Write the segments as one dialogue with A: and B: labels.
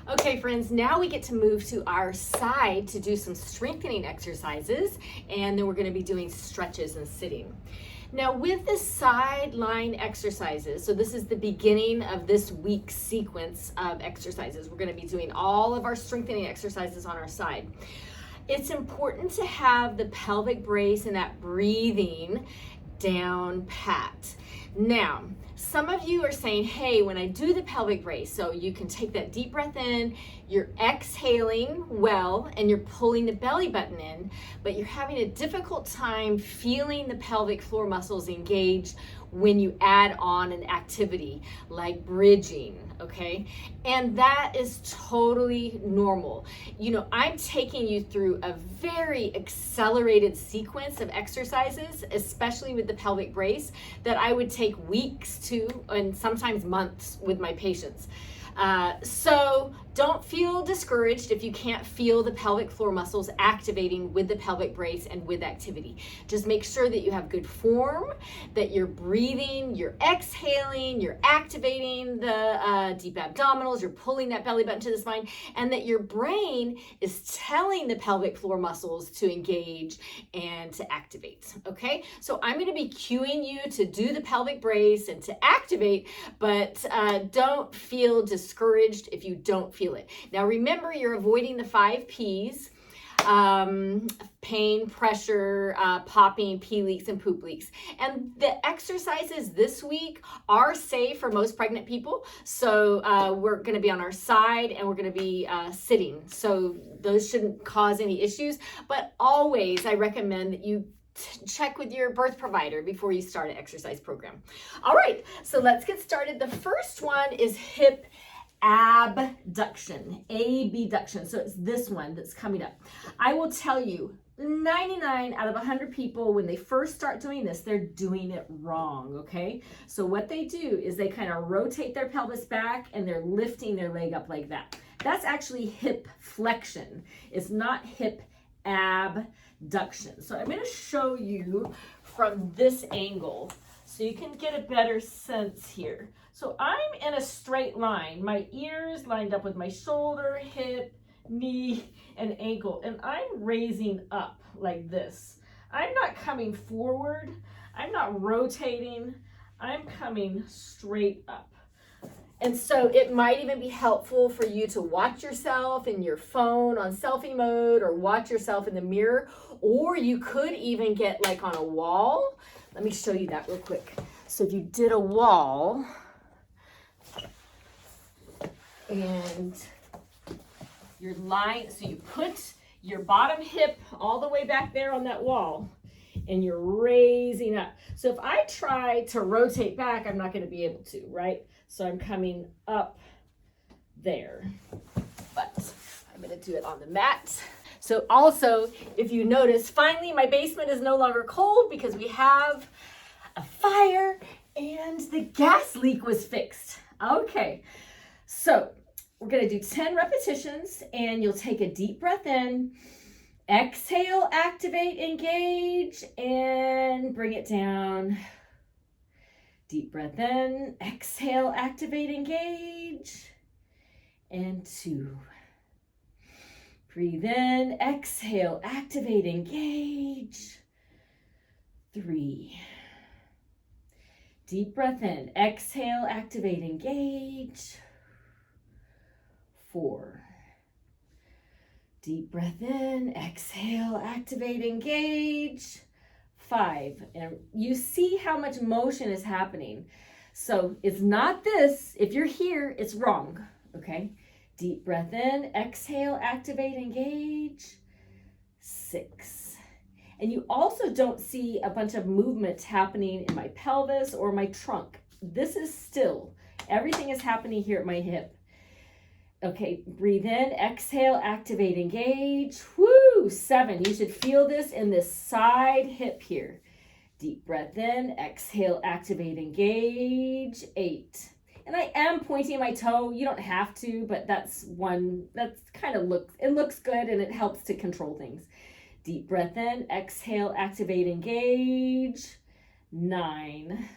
A: Okay, friends, now we get to move to our side to do some strengthening exercises, and then we're going to be doing stretches and sitting. Now, with the sideline exercises, so this is the beginning of this week's sequence of exercises. We're going to be doing all of our strengthening exercises on our side. It's important to have the pelvic brace and that breathing down pat. Now, some of you are saying, hey, when I do the pelvic brace, so you can take that deep breath in, you're exhaling well, and you're pulling the belly button in, but you're having a difficult time feeling the pelvic floor muscles engaged when you add on an activity like bridging, okay? And that is totally normal. You know, I'm taking you through a very accelerated sequence of exercises, especially with the pelvic brace, that I would take weeks to, and sometimes months with my patients. So don't feel discouraged if you can't feel the pelvic floor muscles activating with the pelvic brace and with activity. Just make sure that you have good form, that you're breathing, you're exhaling, you're activating the deep abdominals, you're pulling that belly button to the spine, and that your brain is telling the pelvic floor muscles to engage and to activate, okay? So I'm gonna be cueing you to do the pelvic brace and to activate, but don't feel discouraged if you don't feel it. Now remember, you're avoiding the 5 P's, pain, pressure, popping, pee leaks, and poop leaks. And the exercises this week are safe for most pregnant people. So we're gonna be on our side and we're gonna be sitting. So those shouldn't cause any issues, but always I recommend that you check with your birth provider before you start an exercise program. All right, so let's get started. The first one is hip abduction, abduction. So it's this one that's coming up. I will tell you, 99 out of 100 people, when they first start doing this, they're doing it wrong, okay? So what they do is they kind of rotate their pelvis back and they're lifting their leg up like that. That's actually hip flexion. It's not hip abduction. So I'm going to show you from this angle so you can get a better sense here. So I'm in a straight line. My ears lined up with my shoulder, hip, knee, and ankle, and I'm raising up like this. I'm not coming forward. I'm not rotating. I'm coming straight up. And so it might even be helpful for you to watch yourself in your phone on selfie mode, or watch yourself in the mirror, or you could even get like on a wall. Let me show you that real quick. So if you did a wall and your line, so you put your bottom hip all the way back there on that wall and you're raising up. So if I try to rotate back, I'm not going to be able to, right? So I'm coming up there, but I'm going to do it on the mat. So also, if you notice, finally my basement is no longer cold because we have a fire and the gas leak was fixed. Okay, so we're going to do 10 repetitions and you'll take a deep breath in, exhale, activate, engage, and bring it down. Deep breath in, exhale, activate, engage, and 2. Breathe in, exhale, activate, engage, 3. Deep breath in, exhale, activate, engage, 4. Deep breath in, exhale, activate, engage, 5. And you see how much motion is happening. So it's not this. If you're here, it's wrong, okay? Deep breath in, exhale, activate, engage, 6. And you also don't see a bunch of movement happening in my pelvis or my trunk. This is still. Everything is happening here at my hip. Okay, breathe in, exhale, activate, engage. Woo, 7. You should feel this in this side hip here. Deep breath in, exhale, activate, engage, 8. And I am pointing my toe. You don't have to, but that's kind of looks good and it helps to control things. Deep breath in, exhale, activate, engage, 9.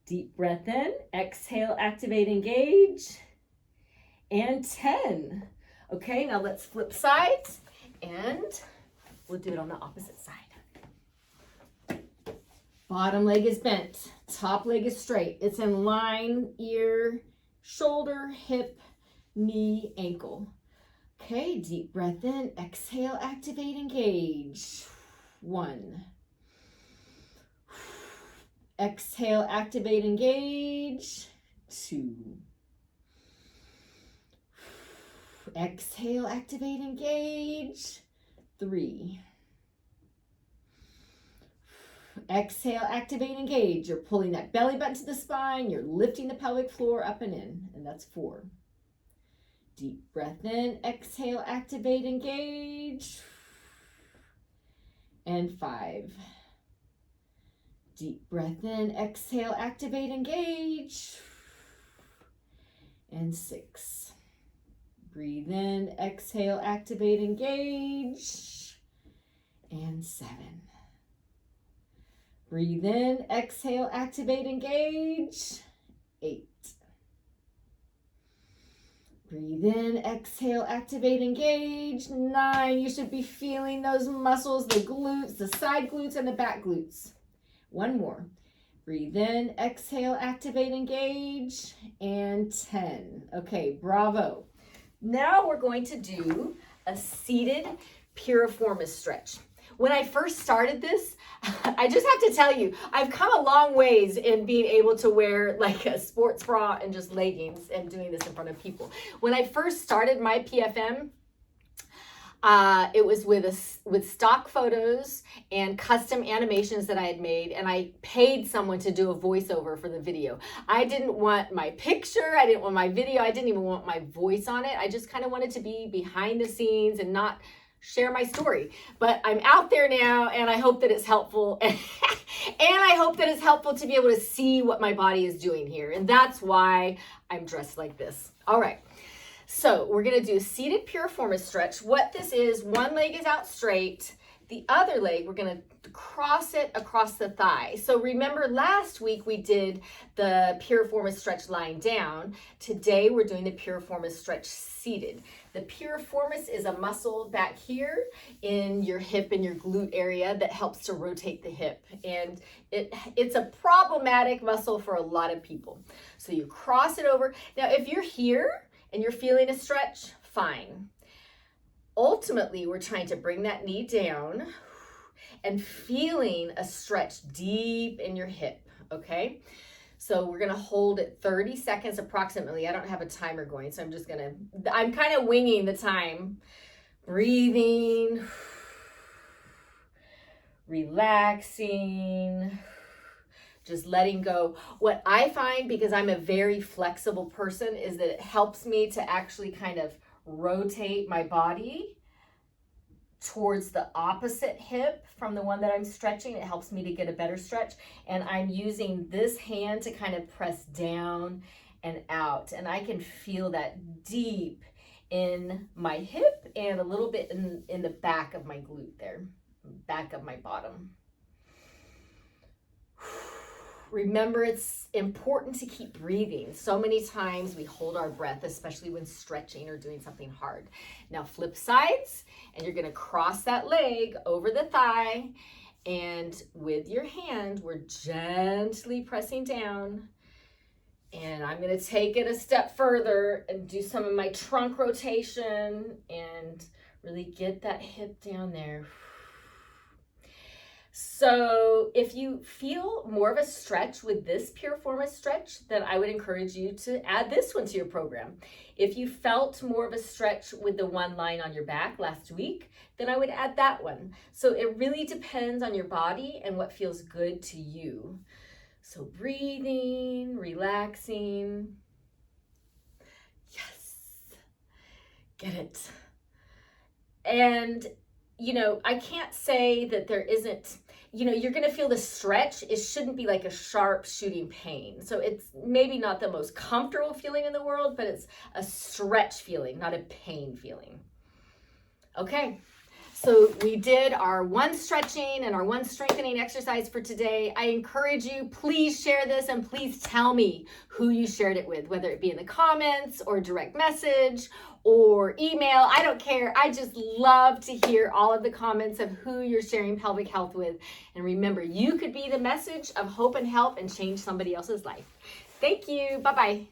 A: Deep breath in, exhale, activate, engage, and 10. Okay, now let's flip sides and we'll do it on the opposite side. Bottom leg is bent, top leg is straight. It's in line, ear, shoulder, hip, knee, ankle. Okay, deep breath in, exhale, activate, engage. 1. Exhale, activate, engage. 2. Exhale, activate, engage. 3. Exhale, activate, engage. You're pulling that belly button to the spine. You're lifting the pelvic floor up and in, and that's 4. Deep breath in, exhale, activate, engage. And 5. Deep breath in, exhale, activate, engage. And 6. Breathe in, exhale, activate, engage. And 7. Breathe in, exhale, activate, engage. 8. Breathe in, exhale, activate, engage. 9. You should be feeling those muscles, the glutes, the side glutes, and the back glutes. 1 more. Breathe in, exhale, activate, engage. And 10. Okay, bravo. Now we're going to do a seated piriformis stretch. When I first started this, I just have to tell you, I've come a long ways in being able to wear like a sports bra and just leggings and doing this in front of people. When I first started myPFM, it was with stock photos and custom animations that I had made, and I paid someone to do a voiceover for the video. I didn't want my picture, I didn't want my video, I didn't even want my voice on it. I just kind of wanted to be behind the scenes and not share my story. But I'm out there now, and I hope that it's helpful. And I hope that it's helpful to be able to see what my body is doing here. And that's why I'm dressed like this. All right. So we're going to do a seated piriformis stretch. What this is, one leg is out straight. The other leg, we're going to cross it across the thigh. So remember last week we did the piriformis stretch lying down. Today we're doing the piriformis stretch seated. The piriformis is a muscle back here in your hip and your glute area that helps to rotate the hip. And it's a problematic muscle for a lot of people. So you cross it over. Now if you're here and you're feeling a stretch, fine. Ultimately, we're trying to bring that knee down and feeling a stretch deep in your hip, okay? So we're gonna hold it 30 seconds approximately. I don't have a timer going, so I'm kind of winging the time. Breathing, relaxing, just letting go. What I find, because I'm a very flexible person, is that it helps me to actually kind of rotate my body towards the opposite hip from the one that I'm stretching. It helps me to get a better stretch. And I'm using this hand to kind of press down and out. And I can feel that deep in my hip and a little bit in the back of my glute there, back of my bottom. Remember, it's important to keep breathing. So many times we hold our breath, especially when stretching or doing something hard. Now flip sides, and you're gonna cross that leg over the thigh, and with your hand, we're gently pressing down. And I'm gonna take it a step further and do some of my trunk rotation and really get that hip down there. So if you feel more of a stretch with this piriformis stretch, then I would encourage you to add this one to your program. If you felt more of a stretch with the one lying on your back last week, then I would add that one. So it really depends on your body and what feels good to you. So breathing, relaxing. Yes, get it. And I can't say that there isn't, you're going to feel the stretch. It shouldn't be like a sharp shooting pain. So it's maybe not the most comfortable feeling in the world, but it's a stretch feeling, not a pain feeling. Okay. So we did our one stretching and our one strengthening exercise for today. I encourage you, please share this and please tell me who you shared it with, whether it be in the comments or direct message or email. I don't care. I just love to hear all of the comments of who you're sharing pelvic health with. And remember, you could be the message of hope and help and change somebody else's life. Thank you. Bye-bye.